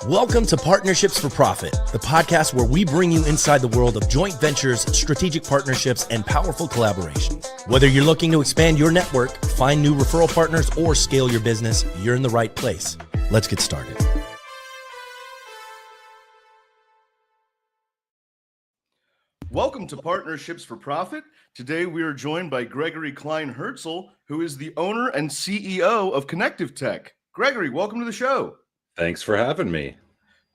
Welcome to Partnerships for Profit, the podcast where we bring you inside the world of joint ventures, strategic partnerships, and powerful collaborations. Whether you're looking to expand your network, find new referral partners, or scale your business, you're in the right place. Let's get started. Welcome to Partnerships for Profit. Today we are joined by Gregory Klein-Hertzel, who is the owner and CEO of ConnectivTech. Gregory, welcome to the show. Thanks for having me.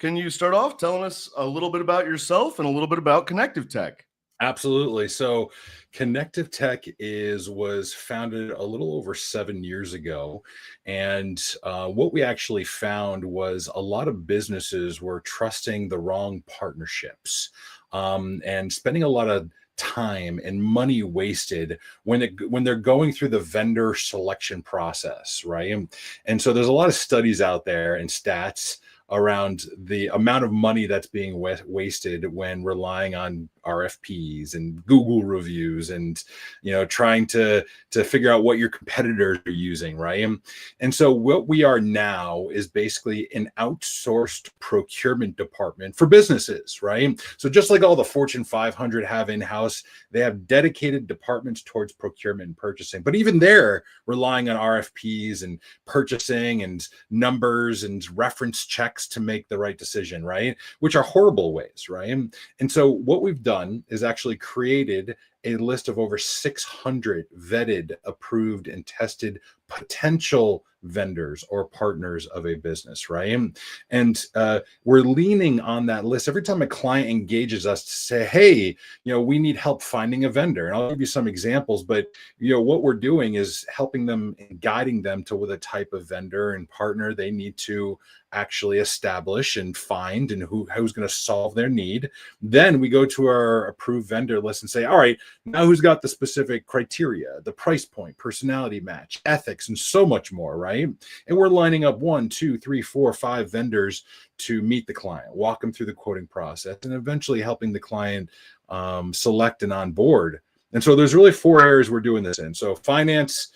Can you start off telling us a little bit about yourself and a little bit about ConnectivTech? Absolutely. So ConnectivTech was founded a little over 7 years ago. And what we actually found was a lot of businesses were trusting the wrong partnerships and spending a lot of time and money wasted when they're going through the vendor selection process, right? And so there's a lot of studies out there and stats around the amount of money that's being wasted when relying on RFPs and Google reviews and, trying to figure out what your competitors are using, right? And so what we are now is basically an outsourced procurement department for businesses, right? So just like all the Fortune 500 have in-house, they have dedicated departments towards procurement and purchasing. But even they're relying on RFPs and purchasing and numbers and reference checks to make the right decision, right? Which are horrible ways, right? And so what we've done is actually created a list of over 600 vetted, approved, and tested potential vendors or partners of a business, right? And we're leaning on that list every time a client engages us to say, hey, we need help finding a vendor. And I'll give you some examples, but what we're doing is helping them and guiding them to the type of vendor and partner they need to actually establish and find and who's going to solve their need. Then we go to our approved vendor list and say, all right, now who's got the specific criteria, the price point, personality match, ethics, and so much more, right? And we're lining up 1, 2, 3, 4, 5 vendors to meet the client, walk them through the quoting process, and eventually helping the client select and onboard. And so there's really 4 areas we're doing this in. So finance,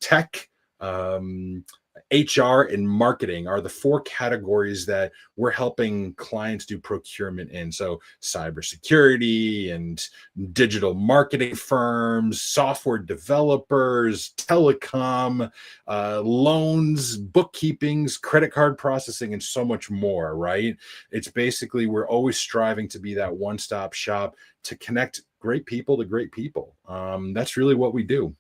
tech, HR, and marketing are the 4 categories that we're helping clients do procurement in. So cybersecurity and digital marketing firms, software developers, telecom, loans, bookkeepings, credit card processing, and so much more, right? It's basically, we're always striving to be that one-stop shop to connect great people to great people. That's really what we do.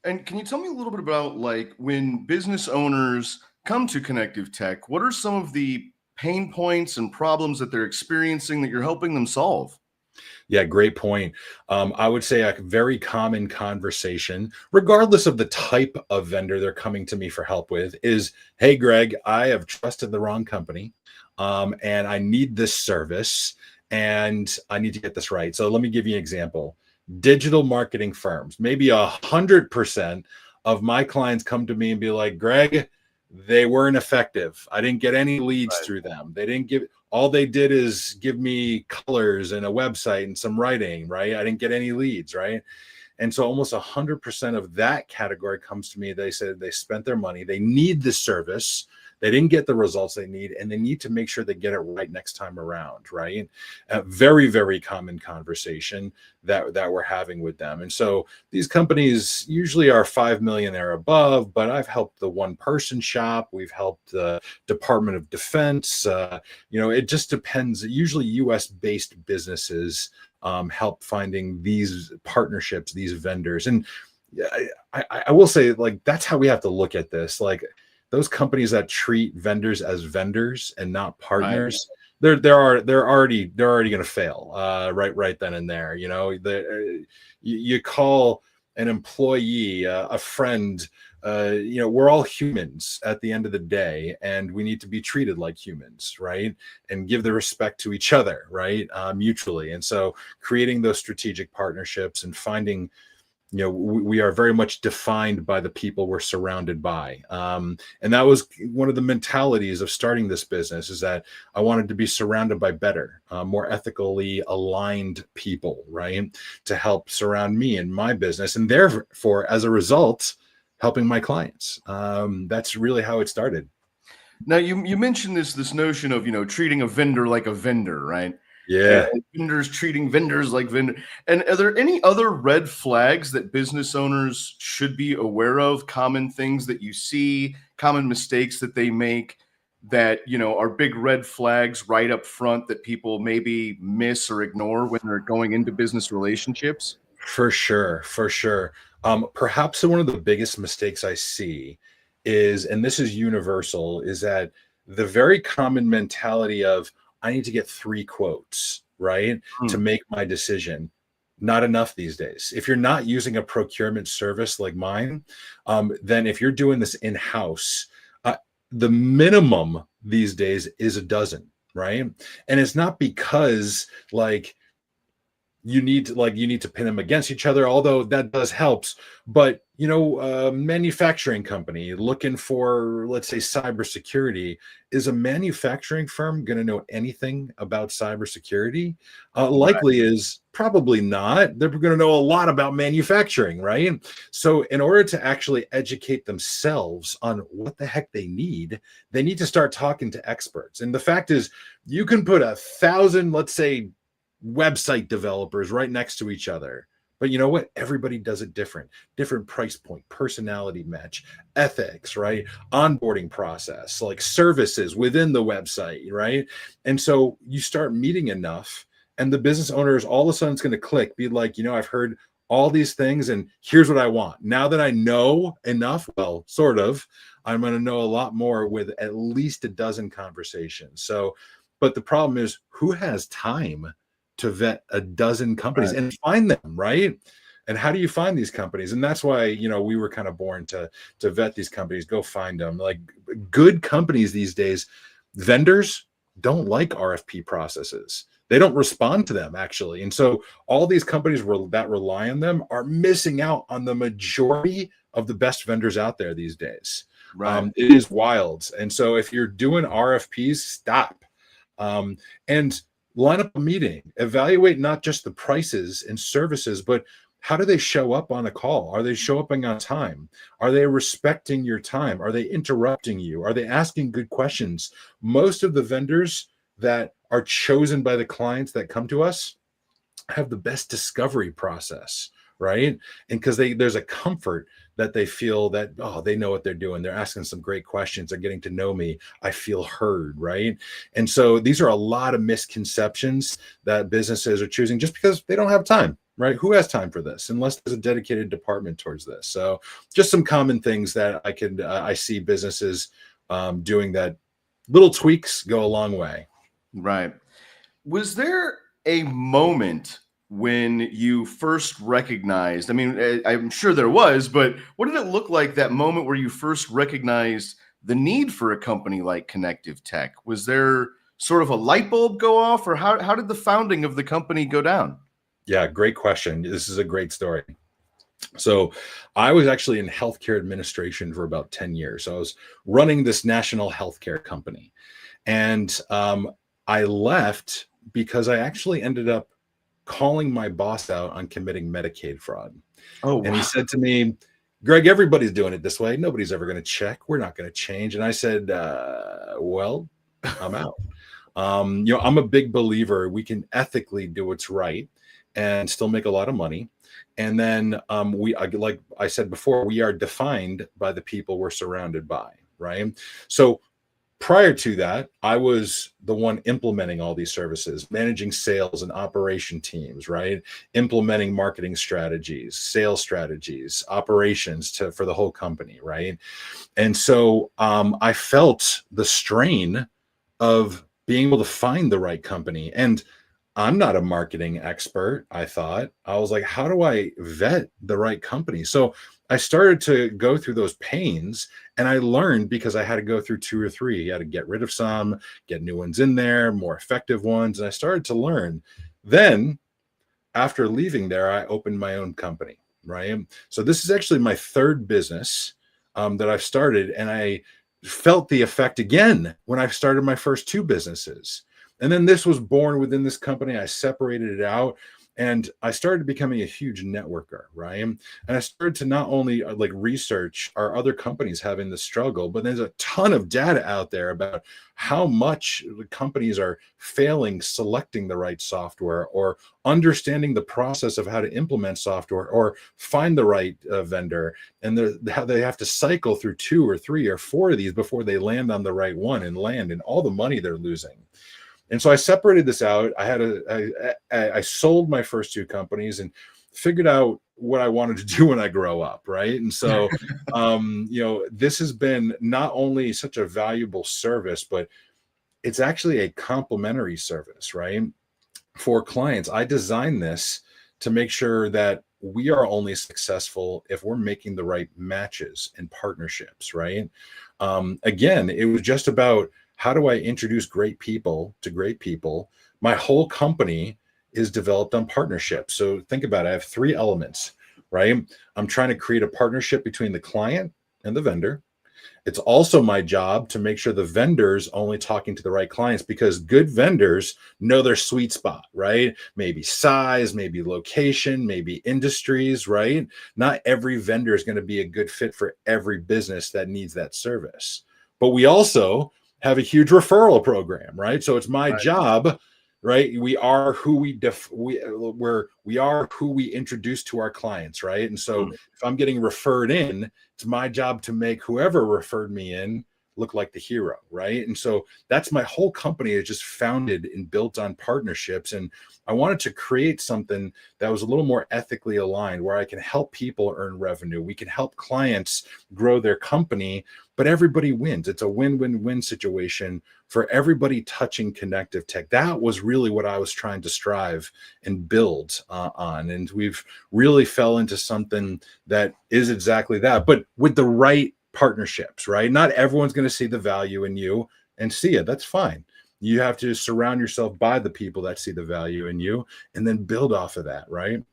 And can you tell me a little bit about when business owners come to ConnectivTech, what are some of the pain points and problems that they're experiencing that you're helping them solve? Yeah, great point. I would say a very common conversation, regardless of the type of vendor they're coming to me for help with, is, hey, Greg, I have trusted the wrong company and I need this service and I need to get this right. So let me give you an example. Digital marketing firms, maybe 100% of my clients come to me and be like, Greg, they weren't effective. I didn't get any leads through them. All they did is give me colors and a website and some writing, right? I didn't get any leads, right? And so almost 100% of that category comes to me. They said they spent their money. They need the service. They didn't get the results they need, and they need to make sure they get it right next time around, right? A very, very common conversation that we're having with them. And so these companies usually are 5 million or above, but I've helped the one-person shop. We've helped the Department of Defense. It just depends. Usually US-based businesses help finding these partnerships, these vendors. And I will say, that's how we have to look at this. Those companies that treat vendors as vendors and not partners, they're already going to fail right then and there. You call an employee, a friend. We're all humans at the end of the day, and we need to be treated like humans, right? And give the respect to each other, right? Mutually. And so creating those strategic partnerships and finding, we are very much defined by the people we're surrounded by. And that was one of the mentalities of starting this business, is that I wanted to be surrounded by better, more ethically aligned people, right? To help surround me and my business. And therefore, as a result, helping my clients. That's really how it started. Now you mentioned this notion of treating a vendor like a vendor, right? And Yeah. vendors treating vendors like vendor. And are there any other red flags that business owners should be aware of? Common things that you see, common mistakes that they make that are big red flags right up front that people maybe miss or ignore when they're going into business relationships? For sure, for sure. Perhaps one of the biggest mistakes I see is, and this is universal, is that the very common mentality of I need to get three quotes, right, to Mm, make my decision. Not enough these days. If you're not using a procurement service like mine, then if you're doing this in-house, uh, the minimum these days is a dozen, right? And it's not because like you need to pin them against each other, although that does helps. But a manufacturing company looking for, let's say, cybersecurity, is a manufacturing firm going to know anything about cybersecurity? right, Likely is probably not. They're going to know a lot about manufacturing, right? So in order to actually educate themselves on what the heck they need to start talking to experts. And the fact is, you can put 1,000, let's say, website developers right next to each other. But you know what? Everybody does it different price point, personality match, ethics, right? Onboarding process, like services within the website, right? And so you start meeting enough, and the business owners all of a sudden it's going to click, be like, I've heard all these things, and here's what I want. Now that I know enough, well, sort of, I'm going to know a lot more with at least a dozen conversations. So, but the problem is, who has time to vet a dozen companies right. and find them, right? And how do you find these companies? And that's why we were kind of born to vet these companies, go find them. Like good companies these days, vendors don't like RFP processes. They don't respond to them actually, and so all these companies that rely on them are missing out on the majority of the best vendors out there these days. Right. It is wild, and so if you're doing RFPs, stop. And line up a meeting, evaluate not just the prices and services, but how do they show up on a call? Are they showing up on time? Are they respecting your time? Are they interrupting you? Are they asking good questions? Most of the vendors that are chosen by the clients that come to us have the best discovery process, right? And because there's a comfort that they feel that, oh, they know what they're doing, they're asking some great questions, they're getting to know me, I feel heard, right? And so these are a lot of misconceptions that businesses are choosing just because they don't have time, right? Who has time for this unless there's a dedicated department towards this? So just some common things that I see businesses doing, that little tweaks go a long way. Right. Was there a moment when you first recognized? I mean, I'm sure there was, but what did it look like, that moment where you first recognized the need for a company like Connective Tech? Was there sort of a light bulb go off, or how did the founding of the company go down? Yeah, great question. This is a great story. So I was actually in healthcare administration for about 10 years. So I was running this national healthcare company. And I left because I actually ended up calling my boss out on committing Medicaid fraud. Oh, And he wow. said to me, Greg, everybody's doing it this way. Nobody's ever going to check. We're not going to change. And I said, well, I'm out. I'm a big believer we can ethically do what's right and still make a lot of money. And then like I said before, we are defined by the people we're surrounded by, right? So prior to that, I was the one implementing all these services, managing sales and operation teams, right? Implementing marketing strategies, sales strategies, operations for the whole company, right? And so I felt the strain of being able to find the right company. And I'm not a marketing expert, I thought. I was like, how do I vet the right company? So I started to go through those pains, and I learned, because I had to go through two or three. You had to get rid of some, get new ones in there, more effective ones. And I started to learn. Then after leaving there, I opened my own company, right? So this is actually my third business that I've started, and I felt the effect again when I started my first two businesses. And then this was born within this company. I separated it out, And I started becoming a huge networker, right? And I started to not only like research are other companies having the struggle, but there's a ton of data out there about how much the companies are failing selecting the right software, or understanding the process of how to implement software, or find the right vendor, and how they have to cycle through 2 or 3 or 4 of these before they land on the right one and land, and all the money they're losing. And so I separated this out. I sold my first 2 companies and figured out what I wanted to do when I grow up, right? And so, this has been not only such a valuable service, but it's actually a complementary service, right? For clients, I designed this to make sure that we are only successful if we're making the right matches and partnerships, right? Again, it was just about, how do I introduce great people to great people? My whole company is developed on partnerships. So think about it. I have 3 elements, right? I'm trying to create a partnership between the client and the vendor. It's also my job to make sure the vendor's only talking to the right clients, because good vendors know their sweet spot, right? Maybe size, maybe location, maybe industries, right? Not every vendor is going to be a good fit for every business that needs that service. But we also have a huge referral program, right? So it's my job, right? We are who we are who we introduce to our clients, right? And so if I'm getting referred in, it's my job to make whoever referred me in look like the hero, right? And so that's my whole company is just founded and built on partnerships. And I wanted to create something that was a little more ethically aligned, where I can help people earn revenue. We can help clients grow their company, but everybody wins. It's a win-win-win situation for everybody touching ConnectivTech. That was really what I was trying to strive and build on. And we've really fell into something that is exactly that, but with the right partnerships, right? Not everyone's going to see the value in you and see it. That's fine. You have to surround yourself by the people that see the value in you, and then build off of that, right?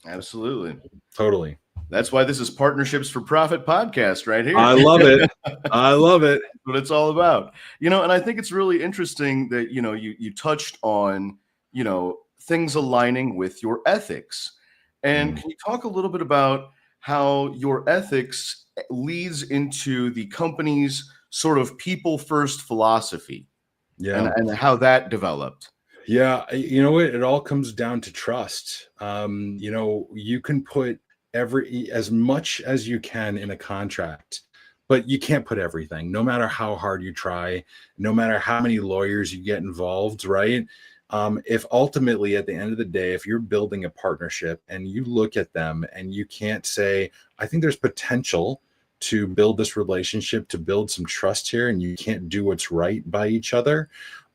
Absolutely. Totally. That's why this is Partnerships for Profit podcast right here. I love it. I love it. That's what it's all about. And I think it's really interesting that, you touched on, things aligning with your ethics. And can you talk a little bit about how your ethics leads into the company's sort of people first philosophy? Yeah. And how that developed? Yeah. You know what? It all comes down to trust. You can put as much as you can in a contract, but you can't put everything, no matter how hard you try, no matter how many lawyers you get involved, right? If ultimately at the end of the day, if you're building a partnership and you look at them and you can't say, I think there's potential to build this relationship, to build some trust here, and you can't do what's right by each other,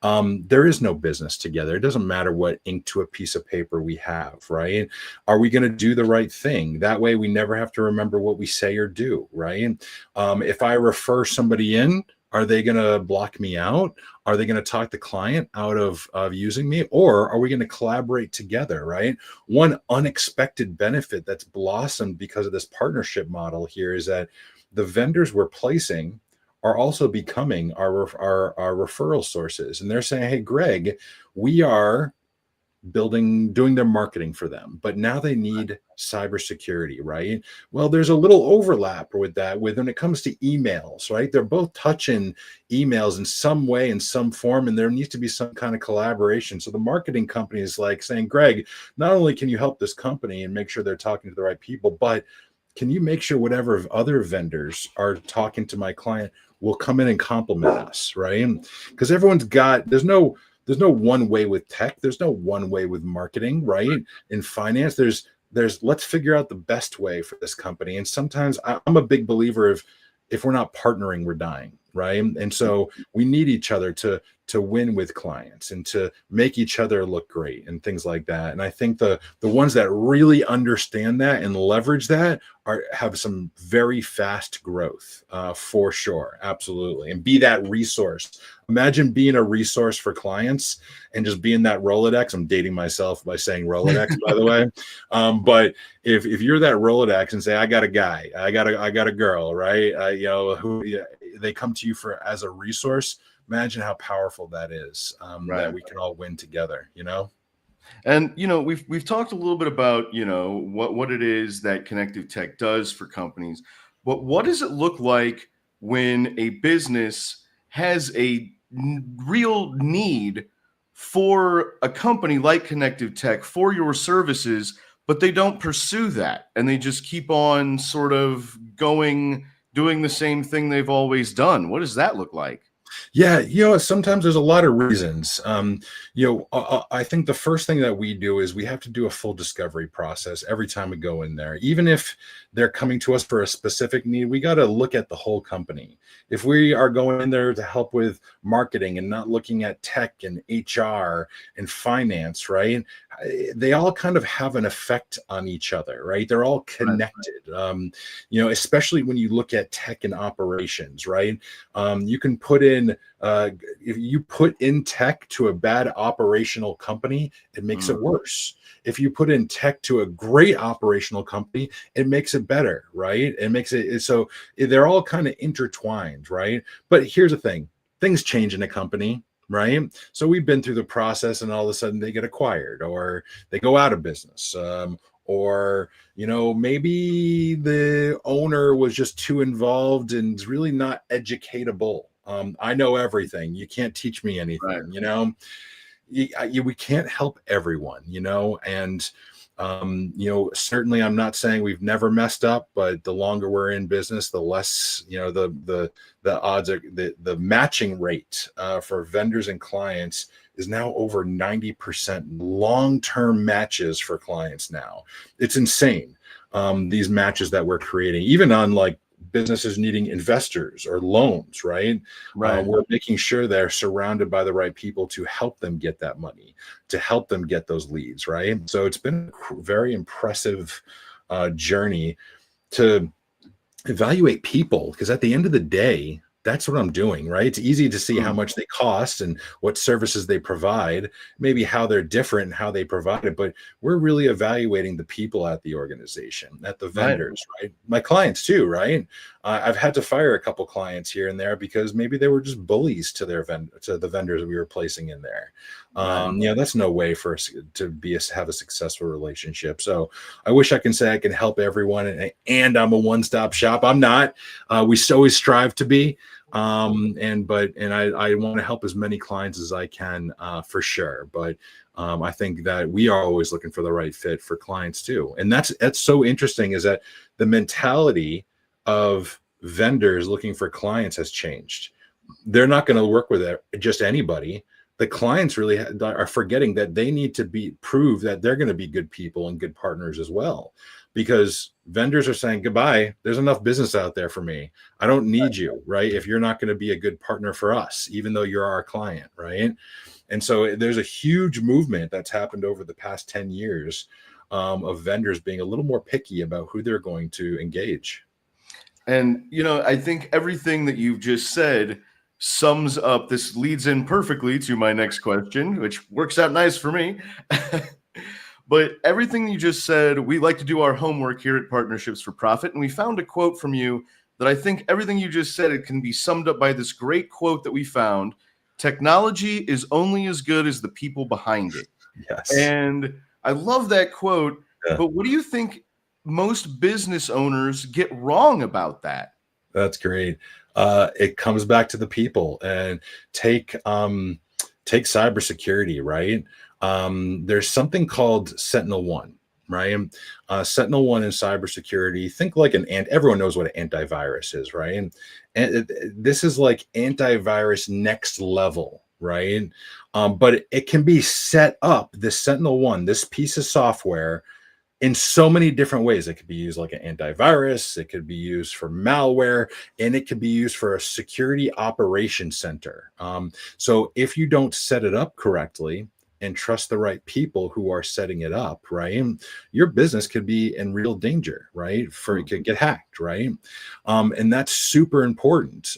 there is no business together. It doesn't matter what ink to a piece of paper we have, right? Are we going to do the right thing? That way we never have to remember what we say or do, right? If I refer somebody in, are they going to block me out? Are they going to talk the client out of using me? Or are we going to collaborate together, right? One unexpected benefit that's blossomed because of this partnership model here is that the vendors we're placing are also becoming our referral sources. And they're saying, hey, Greg, we are doing their marketing for them, but now they need cybersecurity, right? Well, there's a little overlap with that when it comes to emails, right? They're both touching emails in some way, in some form, and there needs to be some kind of collaboration. So the marketing company is like saying, Greg, not only can you help this company and make sure they're talking to the right people, but can you make sure whatever other vendors are talking to my client will come in and complement us, right? Because there's no one way with tech. There's no one way with marketing, right? In finance, there's let's figure out the best way for this company. And sometimes I'm a big believer of, if we're not partnering, we're dying, right? And so we need each other to win with clients and to make each other look great and things like that. And I think the ones that really understand that and leverage that have some very fast growth, for sure. Absolutely. And be that resource. Imagine being a resource for clients and just being that Rolodex. I'm dating myself by saying Rolodex, by the way. But if you're that Rolodex and say, I got a guy, I got a girl, right? Who they come to you as a resource. Imagine how powerful that is, right, that we can all win together, And we've talked a little bit about what it is that connective tech does for companies, but what does it look like when a business has a real need for a company like connective tech for your services, but they don't pursue that and they just keep on sort of going doing the same thing they've always done? What does that look like? Yeah, sometimes there's a lot of reasons. I think the first thing that we do is we have to do a full discovery process every time we go in there. Even if they're coming to us for a specific need, we got to look at the whole company. If we are going in there to help with marketing and not looking at tech and HR and finance, right? They all kind of have an effect on each other, right? They're all Right. connected. Especially when you look at tech and operations, right? You can put in if you put in tech to a bad operational company, it makes Mm, it worse. If you put in tech to a great operational company, it makes it better, right? It makes it so they're all kind of intertwined, right? But here's the thing: things change in a company, right? So we've been through the process, and all of a sudden they get acquired, or they go out of business, or maybe the owner was just too involved and is really not educatable. I know everything, you can't teach me right. anything. We can't help everyone, and certainly I'm not saying we've never messed up, but the longer we're in business, the less, the odds are, the matching rate for vendors and clients is now over 90% long-term matches for clients now. It's insane. These matches that we're creating, even on like businesses needing investors or loans, right? Right. We're making sure they're surrounded by the right people to help them get that money, to help them get those leads, right? So it's been a very impressive journey to evaluate people, because at the end of the day, that's what I'm doing, right? It's easy to see how Mm, much they cost and what services they provide, maybe how they're different and how they provide it, but we're really evaluating the people at the organization, at the right. vendors, right? My clients too, right? I've had to fire a couple clients here and there because maybe they were just bullies to to the vendors we were placing in there. Right. That's no way for us to have a successful relationship. So I wish I can say I can help everyone, and I'm a one-stop shop. I'm not. We always strive to be, and I want to help as many clients as I can, for sure. But I think that we are always looking for the right fit for clients too, and that's so interesting. Is that the mentality of vendors looking for clients has changed. They're not going to work with just anybody. The clients really are forgetting that they need to prove that they're going to be good people and good partners as well, because vendors are saying goodbye. There's enough business out there for me. I don't need you, right? If you're not going to be a good partner for us, even though you're our client, right? And so there's a huge movement that's happened over the past 10 years, of vendors being a little more picky about who they're going to engage. And I think everything that you've just said sums up. This leads in perfectly to my next question, which works out nice for me. But everything you just said, we like to do our homework here at Partnerships for Profit, and we found a quote from you that I think everything you just said, it can be summed up by this great quote that we found: technology is only as good as the people behind it. Yes. And I love that quote, Yeah. but what do you think most business owners get wrong about that? That's great. It comes back to the people, and take cybersecurity, right? There's something called Sentinel One, right? Sentinel One in cybersecurity. Think like and everyone knows what an antivirus is, right? This is like antivirus next level, right? But it can be set up. This Sentinel One, this piece of software, in so many different ways. It could be used like an antivirus, it could be used for malware, and it could be used for a security operations center. So if you don't set it up correctly and trust the right people who are setting it up, right, your business could be in real danger, right? For it Mm, could get hacked, right? And that's super important.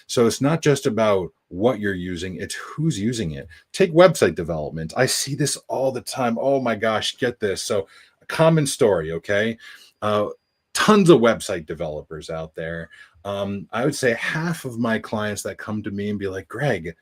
So it's not just about what you're using, it's who's using it. Take website development. I see this all the time. Oh my gosh, get this. So common story, okay? Uh, Tons of website developers out there. I would say half of my clients that come to me and be like, Greg,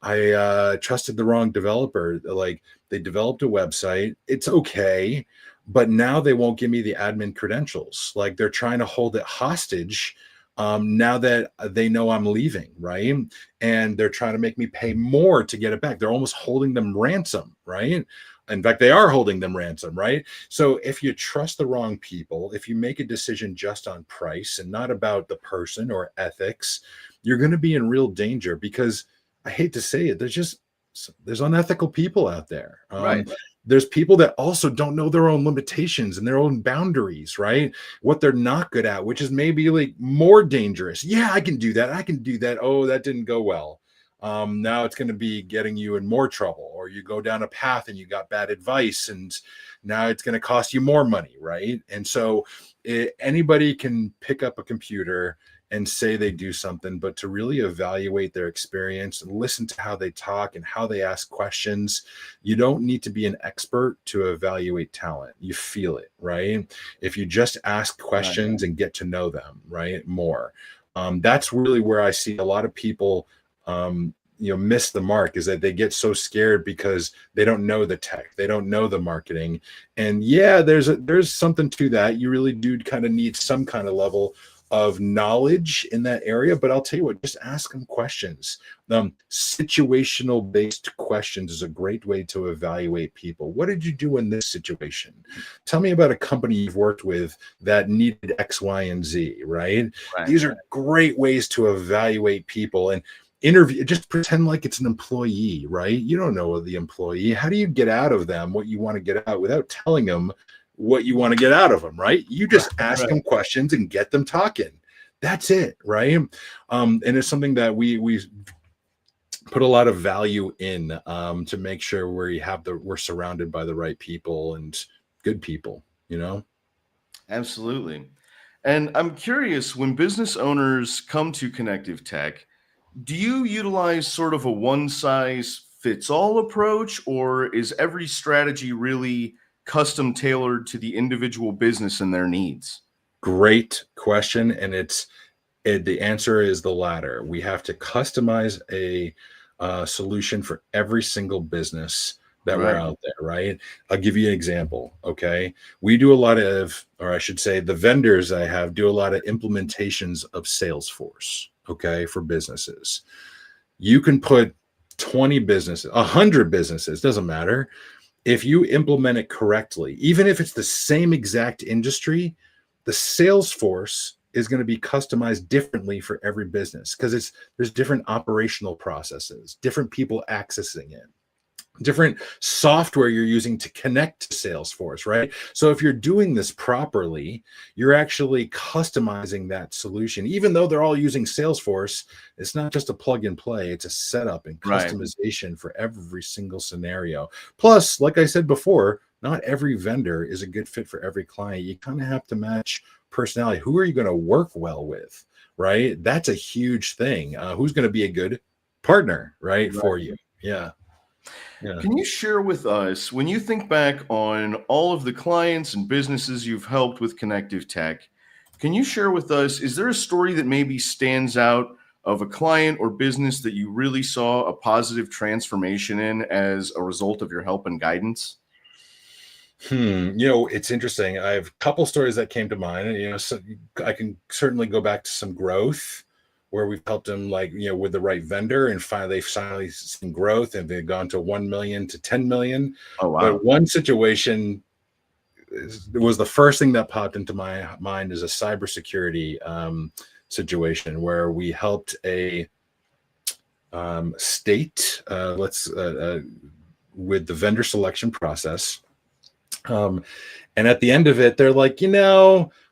I trusted the wrong developer. Like, they developed a website. It's okay, but now they won't give me the admin credentials. Like, they're trying to hold it hostage now that they know I'm leaving, right? And they're trying to make me pay more to get it back. They're almost holding them ransom, right? In fact, they are holding them ransom, right? So if you trust the wrong people, if you make a decision just on price and not about the person or ethics, you're going to be in real danger, because I hate to say it, there's unethical people out there. Right. There's people that also don't know their own limitations and their own boundaries, right? What they're not good at, which is maybe like more dangerous. Yeah, I can do that. I can do that. Oh, that didn't go well. Now it's going to be getting you in more trouble, or you go down a path and you got bad advice, and now it's going to cost you more money, right? And so anybody can pick up a computer and say they do something, but to really evaluate their experience and listen to how they talk and how they ask questions, you don't need to be an expert to evaluate talent. You feel it, right? If you just ask questions and get to know them, right, more. That's really where I see a lot of people miss the mark, is that they get so scared because they don't know the tech, they don't know the marketing. And yeah, there's something to that. You really do kind of need some kind of level of knowledge in that area, but I'll tell you what, just ask them questions. Situational based questions is a great way to evaluate people. What did you do in this situation? Tell me about a company you've worked with that needed X, Y, and Z, right? These are great ways to evaluate people. And interview, just pretend like it's an employee, right? You don't know the employee. How do you get out of them what you want to get out without telling them what you want to get out of them, right? You just ask them questions and get them talking. That's it, right? And it's something that we put a lot of value in, to make sure we're surrounded by the right people and good people, Absolutely. And I'm curious, when business owners come to ConnectivTech, do you utilize sort of a one size fits all approach, or is every strategy really custom tailored to the individual business and their needs? Great question. And the answer is the latter. We have to customize a solution for every single business that we're out there, right? I'll give you an example. Okay. We do a lot of, or I should say, the vendors I have do a lot of implementations of Salesforce, okay, for businesses. You can put 20 businesses, 100 businesses, doesn't matter. If you implement it correctly, even if it's the same exact industry, the Salesforce is going to be customized differently for every business, because there's different operational processes, different people accessing it, different software you're using to connect to Salesforce, right? So if you're doing this properly, you're actually customizing that solution. Even though they're all using Salesforce, it's not just a plug and play, it's a setup and customization for every single scenario. Plus, like I said before, not every vendor is a good fit for every client. You kind of have to match personality. Who are you going to work well with, right? That's a huge thing. Who's going to be a good partner, right, for you? Yeah. Can you share with us, when you think back on all of the clients and businesses you've helped with ConnectivTech, can you share with us, is there a story that maybe stands out of a client or business that you really saw a positive transformation in as a result of your help and guidance? It's interesting. I have a couple stories that came to mind. So I can certainly go back to some growth where we've helped them, like, with the right vendor, and finally seen growth, and they've gone to 1 million to 10 million. Oh, wow. But one situation was the first thing that popped into my mind, is a cybersecurity situation where we helped a state with the vendor selection process. And at the end of it, they're like,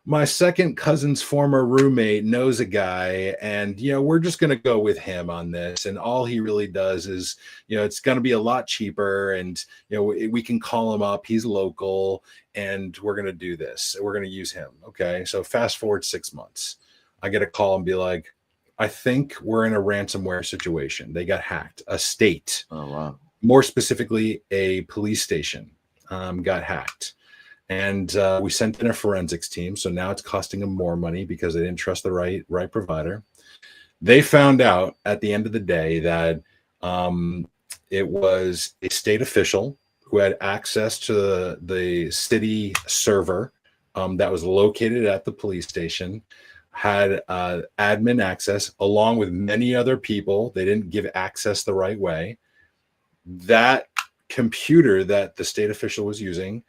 my second cousin's former roommate knows a guy, and, we're just going to go with him on this. And all he really does is, it's going to be a lot cheaper. And, we can call him up. He's local, and we're going to do this. We're going to use him. Okay. So fast forward 6 months, I get a call and be like, I think we're in a ransomware situation. They got hacked. A state, Oh, wow. more specifically, a police station, got hacked. And we sent in a forensics team. So now it's costing them more money because they didn't trust the right provider. They found out at the end of the day that It was a state official who had access to the city server that was located at the police station, had admin access along with many other people. They didn't give access the right way. That computer that the state official was using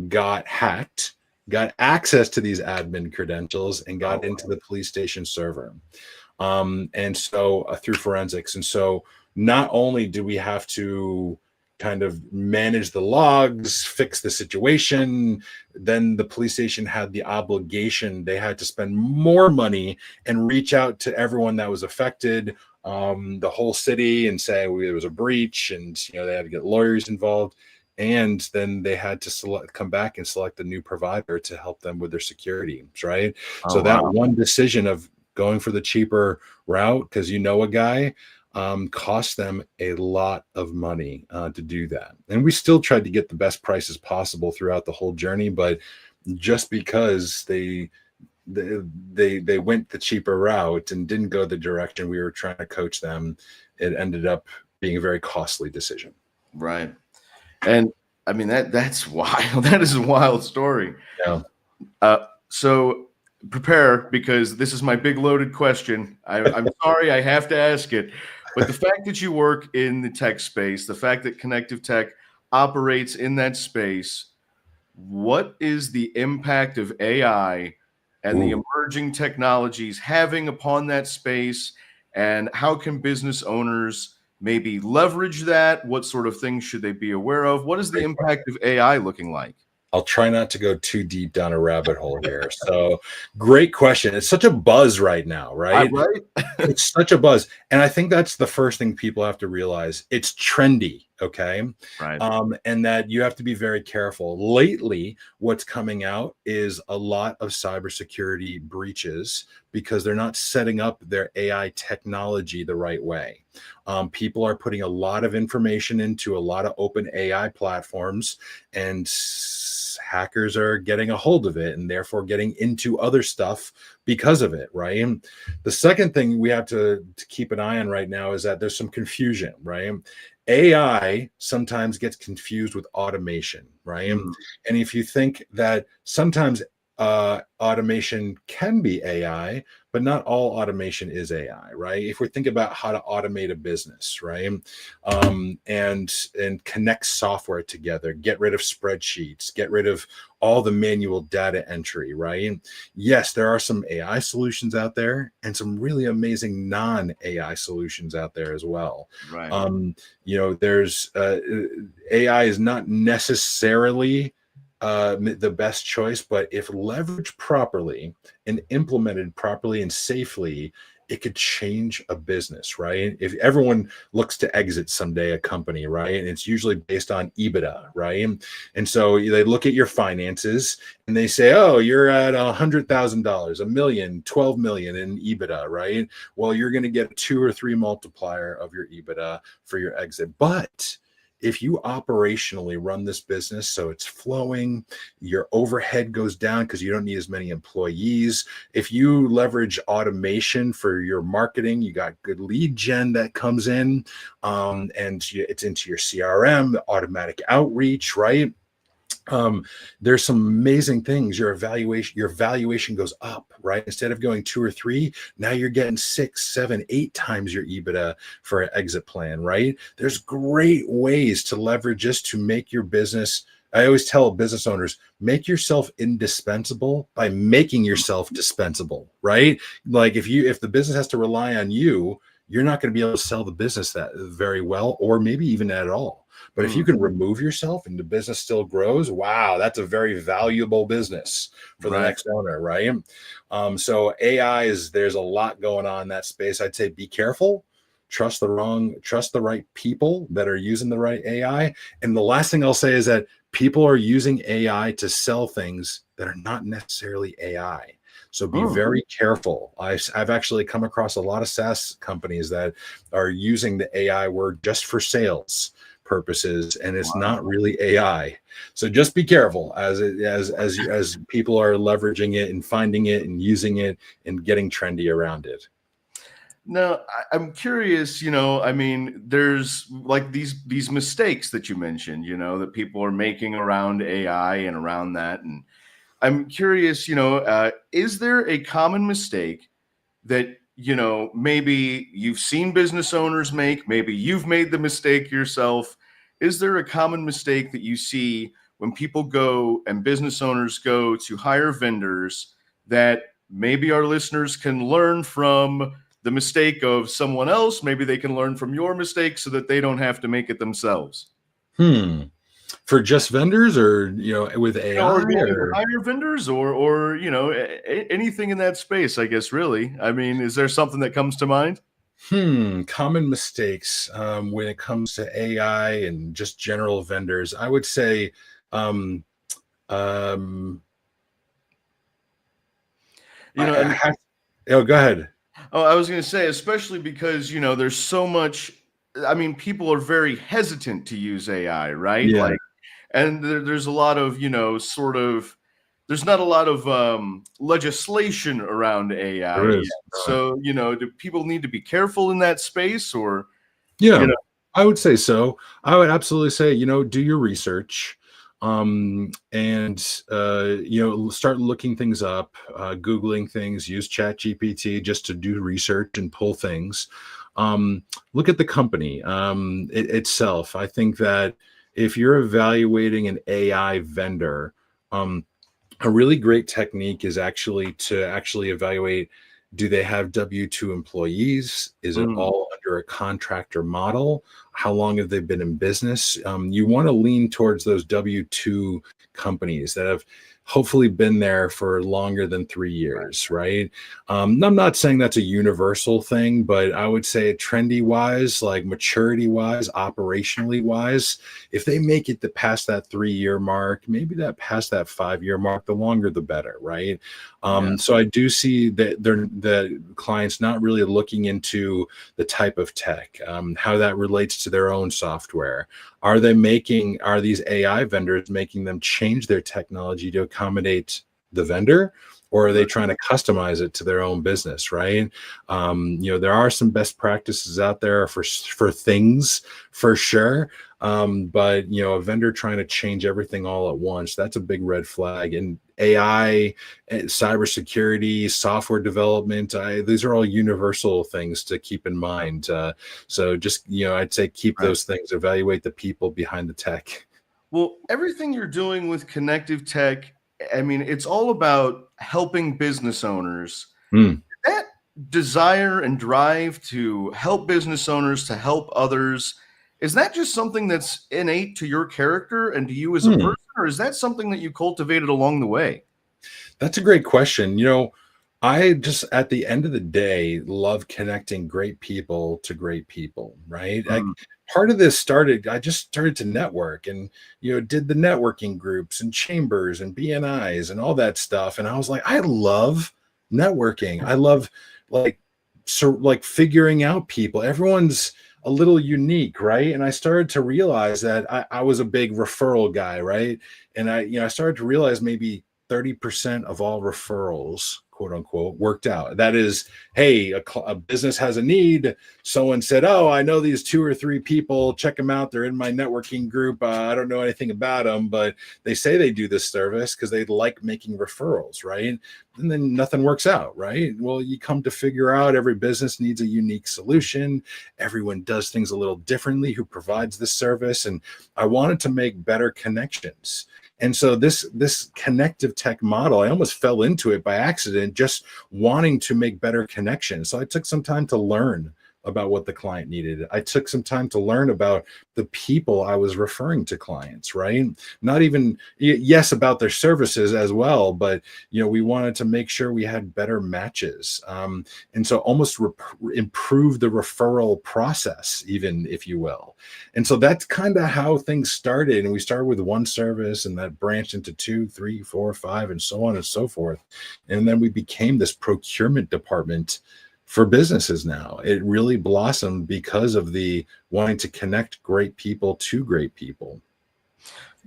got hacked, got access to these admin credentials, and got into the police station server. And so through forensics. And so not only do we have to kind of manage the logs, fix the situation, then the police station had the obligation. They had to spend more money and reach out to everyone that was affected, the whole city, and say there was a breach, and they had to get lawyers involved. And then they had to come back and select a new provider to help them with their security, right? So that one decision of going for the cheaper route, because a guy, cost them a lot of money to do that. And we still tried to get the best prices possible throughout the whole journey, but just because they went the cheaper route and didn't go the direction we were trying to coach them, it ended up being a very costly decision. Right. And I mean, that's wild. That is a wild story. Yeah. So prepare, because this is my big loaded question. I'm sorry, I have to ask it. But the fact that you work in the tech space, the fact that ConnectivTech operates in that space, what is the impact of AI and the emerging technologies having upon that space? And how can business owners maybe leverage that? What sort of things should they be aware of? What is the impact of AI looking like? I'll try not to go too deep down a rabbit hole here. So great question. It's such a buzz right now, right? Right. It's such a buzz. And I think that's the first thing people have to realize. It's trendy. Okay. Right. And that you have to be very careful. Lately, what's coming out is a lot of cybersecurity breaches because they're not setting up their AI technology the right way. People are putting a lot of information into a lot of open AI platforms, and hackers are getting a hold of it and therefore getting into other stuff because of it, right? And the second thing we have to keep an eye on right now is that there's some confusion, right? AI sometimes gets confused with automation, right? And if you think that sometimes automation can be AI, but not all automation is AI, right? If we think about how to automate a business, right, and connect software together, get rid of spreadsheets, get rid of all the manual data entry, right? And yes, there are some AI solutions out there and some really amazing non-AI solutions out there as well. Right. There's AI is not necessarily the best choice, but if leveraged properly and implemented properly and safely, it could change a business, right? If everyone looks to exit someday a company, right, and it's usually based on EBITDA, right? And so they look at your finances and they say, oh, you're at $100,000, $1 million, 12 million in EBITDA, right? Well, you're going to get a 2 or 3 multiplier of your EBITDA for your exit. But if you operationally run this business so it's flowing, your overhead goes down because you don't need as many employees. If you leverage automation for your marketing, you got good lead gen that comes in, and it's into your CRM, automatic outreach, right? There's some amazing things. Your valuation goes up, right? Instead of going 2 or 3, now you're getting 6, 7, 8 times your EBITDA for an exit plan, right? There's great ways to leverage this to make your business. I always tell business owners, make yourself indispensable by making yourself dispensable, right? Like if the business has to rely on you, you're not going to be able to sell the business that very well, or maybe even at all. But if you can remove yourself and the business still grows, wow, that's a very valuable business for the next owner, right? So AI there's a lot going on in that space. I'd say be careful, trust the right people that are using the right AI. And the last thing I'll say is that people are using AI to sell things that are not necessarily AI. So be very careful. I've actually come across a lot of SaaS companies that are using the AI word just for sales purposes, and it's not really AI. So just be careful as people are leveraging it and finding it and using it and getting trendy around it. Now, I'm curious, I mean, there's like these mistakes that you mentioned, that people are making around AI and around that. And I'm curious, is there a common mistake that, maybe you've seen business owners make, maybe you've made the mistake yourself? Is there a common mistake that you see when people go and business owners go to hire vendors that maybe our listeners can learn from the mistake of someone else? Maybe they can learn from your mistake so that they don't have to make it themselves. Hmm. For just vendors, or with Or AI, going to or hire vendors, or anything in that space, I guess, really. I mean, is there something that comes to mind? common mistakes when it comes to AI and just general vendors. I would say, um, um, I And have. Oh, go ahead. oh, I was going to say, especially because, there's so much. I mean, people are very hesitant to use AI, right? Yeah, Like, and there's a lot of, there's not a lot of legislation around AI there yet. is. So, do people need to be careful in that space, or, you Yeah, know, I would say so. I would absolutely say, do your research, and start looking things up, Googling things, use Chat GPT just to do research and pull things. Look at the company itself. I think that if you're evaluating an AI vendor, a really great technique is actually to evaluate, do they have W-2 employees? Is it mm, all under a contractor model? How long have they been in business? You want to lean towards those W-2 companies that have hopefully been there for longer than 3 years, right? I'm not saying that's a universal thing, but I would say trendy wise, like maturity wise, operationally wise, if they make it past that 3 year mark, maybe that past that 5 year mark, the longer the better, right? yeah. So I do see that the clients not really looking into the type of tech, how that relates to their own software. Are these AI vendors making them change their technology to accommodate the vendor? Or are they Right. trying to customize it to their own business, right? There are some best practices out there for things, for sure. But a vendor trying to change everything all at once, that's a big red flag. And AI, cybersecurity, software development, these are all universal things to keep in mind. So just, I'd say keep Right. those things, evaluate the people behind the tech. Well, everything you're doing with Connective Tech, I mean, it's all about helping business owners. Hmm. That desire and drive to help business owners, to help others, is that just something that's innate to your character and to you as a Hmm. person, or is that something that you cultivated along the way? That's a great question. I just, at the end of the day, love connecting great people to great people, right? Mm, Part of this I just started to network, and, did the networking groups and chambers and BNIs and all that stuff. And I was like, I love networking. I love, like, like figuring out people. Everyone's a little unique, right? And I started to realize that I was a big referral guy, right? And I started to realize maybe 30% of all referrals, quote unquote, worked out. That is, hey, a business has a need. Someone said, oh, I know these 2 or 3 people. Check them out. They're in my networking group. I don't know anything about them, but they say they do this service because they like making referrals, right? And then nothing works out, right? Well, you come to figure out every business needs a unique solution. Everyone does things a little differently who provides this service. And I wanted to make better connections. And so this connective tech model, I almost fell into it by accident, just wanting to make better connections. So I took some time to learn about what the client needed. I took some time to learn about the people I was referring to clients, right? Not even, yes, about their services as well, but we wanted to make sure we had better matches. And so almost improve the referral process, even, if you will. And so that's kind of how things started. And we started with one service, and that branched into 2, 3, 4, 5, and so on and so forth. And then we became this procurement department for businesses now. It really blossomed because of the wanting to connect great people to great people.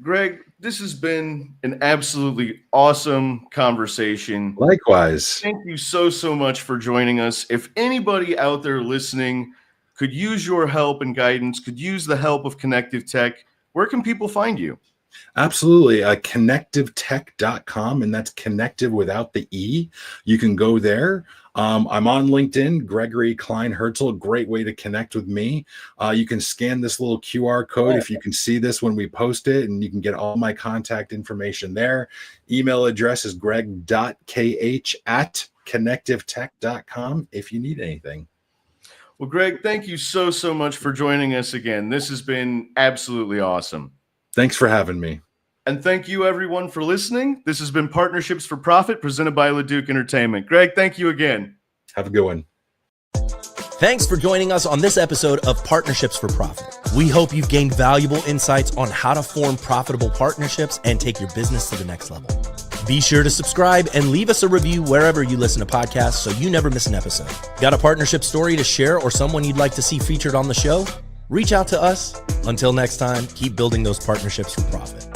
Greg, this has been an absolutely awesome conversation. Likewise. Thank you so much for joining us. If anybody out there listening could use your help and guidance, could use the help of ConnectivTech, where can people find you? Absolutely. ConnectivTech.com, and that's connective without the E. You can go there. I'm on LinkedIn, Gregory Klein-Hertzel, great way to connect with me. You can scan this little QR code if you can see this when we post it, and you can get all my contact information there. Email address is greg.kh@connectivetech.com if you need anything. Well, Greg, thank you so much for joining us again. This has been absolutely awesome. Thanks for having me. And thank you, everyone, for listening. This has been Partnerships for Profit, presented by LeDuc Entertainment. Greg, thank you again. Have a good one. Thanks for joining us on this episode of Partnerships for Profit. We hope you've gained valuable insights on how to form profitable partnerships and take your business to the next level. Be sure to subscribe and leave us a review wherever you listen to podcasts so you never miss an episode. Got a partnership story to share or someone you'd like to see featured on the show? Reach out to us. Until next time, keep building those partnerships for profit.